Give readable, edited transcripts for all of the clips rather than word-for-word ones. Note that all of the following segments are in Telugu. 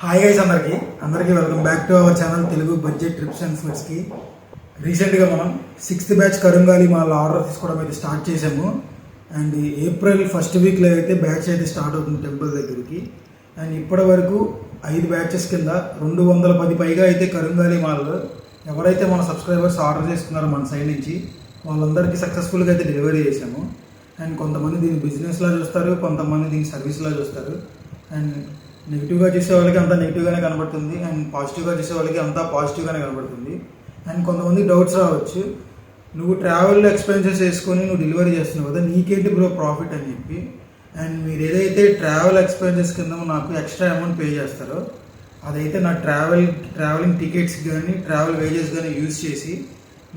హాయ్ గైస్, అందరికీ welcome back to our channel Telugu budget trips and ఫుడ్స్కి. రీసెంట్గా మనం 6th బ్యాచ్ కరుంగాలి మాల్ ఆర్డర్ తీసుకోవడం అయితే స్టార్ట్ చేసాము. అండ్ ఏప్రిల్ ఫస్ట్ వీక్లో అయితే బ్యాచ్ అయితే స్టార్ట్ అవుతుంది టెంపుల్ దగ్గరికి. అండ్ ఇప్పటి వరకు 5 బ్యాచెస్ కింద 210 పైగా అయితే కరుంగాలి మాల్లో ఎవరైతే మన సబ్స్క్రైబర్స్ ఆర్డర్ చేసుకున్నారో మన సైడ్ నుంచి వాళ్ళందరికీ సక్సెస్ఫుల్గా అయితే డెలివరీ చేసాము. అండ్ కొంతమంది దీన్ని బిజినెస్లా చూస్తారు, కొంతమంది దీన్ని సర్వీస్లా చూస్తారు. అండ్ నెగిటివ్గా చూసే వాళ్ళకి అంతా నెగిటివ్గానే కనబడుతుంది, అండ్ పాజిటివ్గా చూసే వాళ్ళకి అంతా పాజిటివ్గానే కనబడుతుంది. అండ్ కొంతమంది డౌట్స్ రావచ్చు, నువ్వు ట్రావెల్ ఎక్స్పెన్సెస్ వేసుకొని నువ్వు డెలివరీ చేస్తున్నావు కదా, నీకేంటి బ్రో ప్రాఫిట్ అని చెప్పి. అండ్ మీరు ఏదైతే ట్రావెల్ ఎక్స్పెన్సెస్ కింద నాకు ఎక్స్ట్రా అమౌంట్ పే చేస్తారో అదైతే నా ట్రావెలింగ్ టికెట్స్ కానీ ట్రావెల్ వేజెస్ కానీ యూజ్ చేసి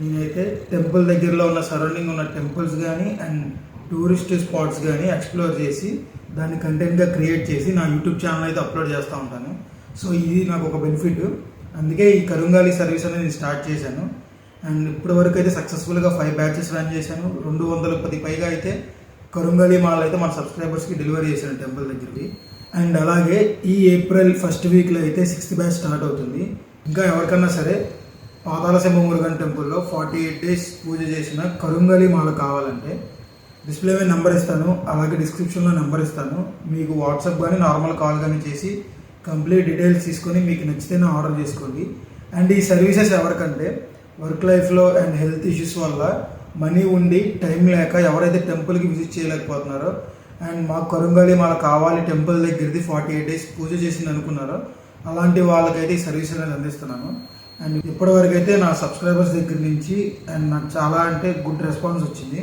నేనైతే టెంపుల్ దగ్గరలో ఉన్న సరౌండింగ్ ఉన్న టెంపుల్స్ కానీ అండ్ టూరిస్ట్ స్పాట్స్ కానీ ఎక్స్ప్లోర్ చేసి దాన్ని కంటెంట్గా క్రియేట్ చేసి నా యూట్యూబ్ ఛానల్ అయితే అప్లోడ్ చేస్తూ ఉంటాను. సో ఇది నాకు ఒక బెనిఫిట్, అందుకే ఈ కరుంగాలి సర్వీస్ అనేది నేను స్టార్ట్ చేశాను. అండ్ ఇప్పటి వరకు అయితే సక్సెస్ఫుల్గా 5 బ్యాచెస్ రన్ చేశాను. 210 పైగా అయితే కరుంగాలి మాల్ అయితే మన సబ్స్క్రైబర్స్కి డెలివరీ చేశాను టెంపుల్ దగ్గరికి. అండ్ అలాగే ఈ ఏప్రిల్ ఫస్ట్ వీక్లో అయితే 6th బ్యాచ్ స్టార్ట్ అవుతుంది. ఇంకా ఎవరికన్నా సరే పాతాళ సింహ మురుగన్ టెంపుల్లో 48 days పూజ చేసిన కరుంగాలి మాల కావాలంటే డిస్ప్లే మీద నెంబర్ ఇస్తాను, అలాగే డిస్క్రిప్షన్లో నెంబర్ ఇస్తాను. మీకు వాట్సాప్ కానీ నార్మల్ కాల్ కానీ చేసి కంప్లీట్ డీటెయిల్స్ తీసుకొని మీకు నచ్చితేనే ఆర్డర్ చేసుకోండి. అండ్ ఈ సర్వీసెస్ ఎవరికంటే వర్క్ లైఫ్లో అండ్ హెల్త్ ఇష్యూస్ వల్ల మనీ ఉండి టైం లేక ఎవరైతే టెంపుల్కి విజిట్ చేయలేకపోతున్నారో అండ్ మాకు కరుంగాలి మాల కావాలి టెంపుల్ దగ్గరది 48 days పూజ చేసింది అనుకున్నారో అలాంటి వాళ్ళకైతే ఈ సర్వీస్ అనేది అందిస్తున్నాను. అండ్ ఇప్పటివరకు అయితే నా సబ్స్క్రైబర్స్ దగ్గర నుంచి అండ్ నాకు చాలా అంటే గుడ్ రెస్పాన్స్ వచ్చింది.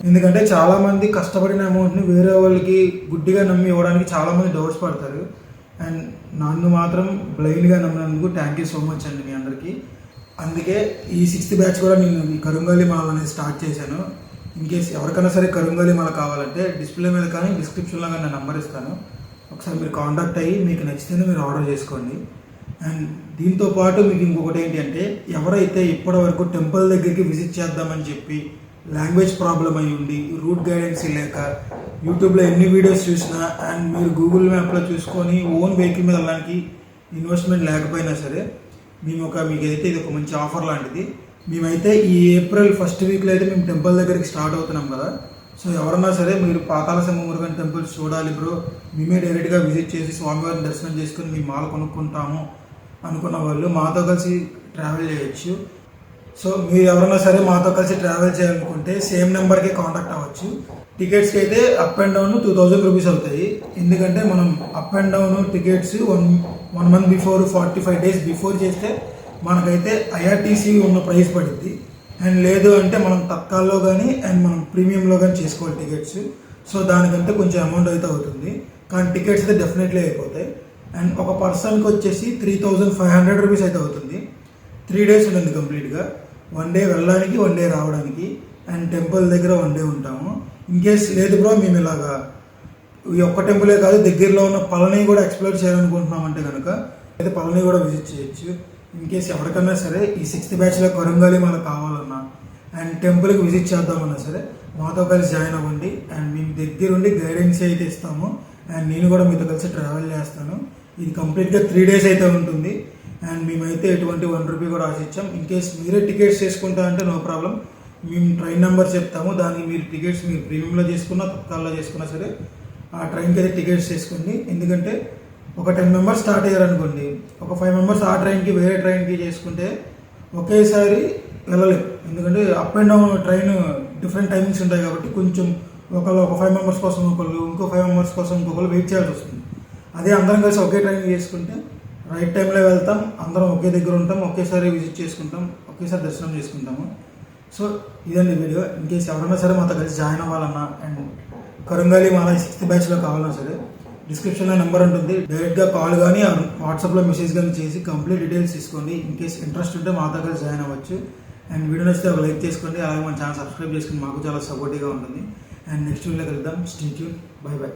ఎందుకంటే చాలామంది కష్టపడిన అమౌంట్ని వేరే వాళ్ళకి గుడ్డిగా నమ్మి ఇవ్వడానికి చాలామంది డౌట్స్ పడతారు. అండ్ నన్ను మాత్రం బ్లైండ్గా నమ్మినందుకు థ్యాంక్ యూ సో మచ్ అండి మీ అందరికీ. అందుకే ఈ 6th బ్యాచ్ కూడా నేను ఈ కరుంగాలి మాల అనేది స్టార్ట్ చేశాను. ఇన్కేస్ ఎవరికైనా సరే కరుంగాలి మాల కావాలంటే డిస్ప్లే మీద కానీ డిస్క్రిప్షన్లో కానీ నేను నెంబర్ ఇస్తాను, ఒకసారి మీరు కాంటాక్ట్ అయ్యి మీకు నచ్చితేనే మీరు ఆర్డర్ చేసుకోండి. అండ్ దీంతో పాటు మీకు ఇంకొకటి ఏంటి అంటే ఎవరైతే ఇప్పటి వరకు టెంపుల్ దగ్గరికి విజిట్ చేద్దామని చెప్పి లాంగ్వేజ్ ప్రాబ్లం అయి ఉండి రూట్ గైడెన్స్ లేక యూట్యూబ్లో ఎన్ని వీడియోస్ చూసినా అండ్ మీరు గూగుల్ మ్యాప్లో చూసుకొని ఓన్ వెహికల్ మీద వెళ్ళడానికి ఇన్వెస్ట్మెంట్ లేకపోయినా సరే మీకైతే ఇది ఒక మంచి ఆఫర్ లాంటిది. మేమైతే ఈ ఏప్రిల్ ఫస్ట్ వీక్లో అయితే మేము టెంపుల్ దగ్గరికి స్టార్ట్ అవుతున్నాం కదా. సో ఎవరన్నా సరే మీరు పాతాళ సింహ మురుగన్ టెంపుల్ చూడాలి బ్రో, మేమే డైరెక్ట్గా విజిట్ చేసి స్వామివారిని దర్శనం చేసుకుని మీ మాల కొనుక్కుంటాము అనుకున్న వాళ్ళు మాతో కలిసి ట్రావెల్ చేయొచ్చు. సో మీరు ఎవరైనా సరే మాతో కలిసి ట్రావెల్ చేయాలనుకుంటే సేమ్ నెంబర్కి కాంటాక్ట్ అవ్వచ్చు. టికెట్స్కి అయితే అప్ అండ్ డౌన్ 2000 రూపీస్ అవుతాయి. ఎందుకంటే మనం up and down tickets 1 month before 45 days before చేస్తే మనకైతే ఐఆర్టీసీ ఉన్న ప్రైస్ పడుద్ది. అండ్ లేదు అంటే మనం తత్కాల్లో కానీ అండ్ మనం ప్రీమియంలో కానీ చేసుకోవాలి టికెట్స్. సో దానికంటే కొంచెం అమౌంట్ అయితే అవుతుంది, కానీ టికెట్స్ అయితే డెఫినెట్లీ అయిపోతాయి. అండ్ ఒక పర్సన్కి వచ్చేసి 3500 రూపీస్ అయితే అవుతుంది. 3 days ఉంటుంది కంప్లీట్గా. 1 day వెళ్ళడానికి 1 day రావడానికి అండ్ టెంపుల్ దగ్గర 1 day ఉంటాము. ఇన్కేస్ లేదు బ్రో మేము ఇలాగా ఈ ఒక్క టెంపులే కాదు దగ్గరలో ఉన్న పళని కూడా ఎక్స్ప్లోర్ చేయాలనుకుంటున్నామంటే కనుక అయితే పళని కూడా విజిట్ చేయొచ్చు. ఇన్కేస్ ఎవరికన్నా సరే ఈ 6th బ్యాచ్లో కరుంగాలి మనకు కావాలన్నా అండ్ టెంపుల్కి విజిట్ చేద్దామన్నా సరే మాతో కలిసి జాయిన్ అవ్వండి. అండ్ మేము దగ్గరుండి గైడెన్స్ అయితే ఇస్తాము అండ్ నేను కూడా మీతో కలిసి ట్రావెల్ చేస్తాను. ఇది కంప్లీట్గా 3 days అయితే ఉంటుంది. అండ్ మేమైతే ఎటువంటి 1 రూపీ కూడా ఆశించాం. ఇన్కేస్ మీరే టికెట్స్ చేసుకుంటా అంటే నో ప్రాబ్లం, మేము ట్రైన్ నెంబర్ చెప్తాము, దానికి మీరు టికెట్స్ మీరు ప్రీమియంలో చేసుకున్నా తత్కాల్లో చేసుకున్నా సరే ఆ ట్రైన్కి అయితే టికెట్స్ చేసుకోండి. ఎందుకంటే ఒక 10 members స్టార్ట్ అయ్యారనుకోండి, ఒక 5 members ఆ ట్రైన్కి వేరే ట్రైన్కి చేసుకుంటే ఒకేసారి వెళ్ళలేము. ఎందుకంటే up and down train different timings ఉంటాయి కాబట్టి కొంచెం ఒక 5 members కోసం ఒకళ్ళు, ఇంకో 5 members కోసం ఇంకొకరు వెయిట్ చేయాల్సి వస్తుంది. అదే అందరం కలిసి ఒకే ట్రైన్ చేసుకుంటే రైట్ టైంలో వెళ్తాం, అందరం ఒకే దగ్గర ఉంటాం, ఒకేసారి విజిట్ చేసుకుంటాం, ఒకేసారి దర్శనం చేసుకుంటాము. సో ఇదండి వీడియో. ఇన్కేస్ ఎవరైనా సరే మాతో కలిసి జాయిన్ అవ్వాలన్నా అండ్ కరుంగాలి మాల 6th బ్యాచ్లో కావాలన్నా సరే డిస్క్రిప్షన్లో నెంబర్ ఉంటుంది, డైరెక్ట్గా కాల్ కానీ వాట్సాప్లో మెసేజ్ కానీ చేసి కంప్లీట్ డీటెయిల్స్ తీసుకోండి. ఇన్కేస్ ఇంట్రెస్ట్ ఉంటే మాతో కలిసి జాయిన్ అవ్వచ్చు. అండ్ వీడియో నచ్చితే ఒక లైక్ చేసుకోండి, అలాగే మన ఛానల్ సబ్స్క్రైబ్ చేసుకుని మాకు చాలా సపోర్టివ్గా ఉంటుంది. అండ్ నెక్స్ట్ వీడియోలో కలుద్దాం. Stay tune. By by.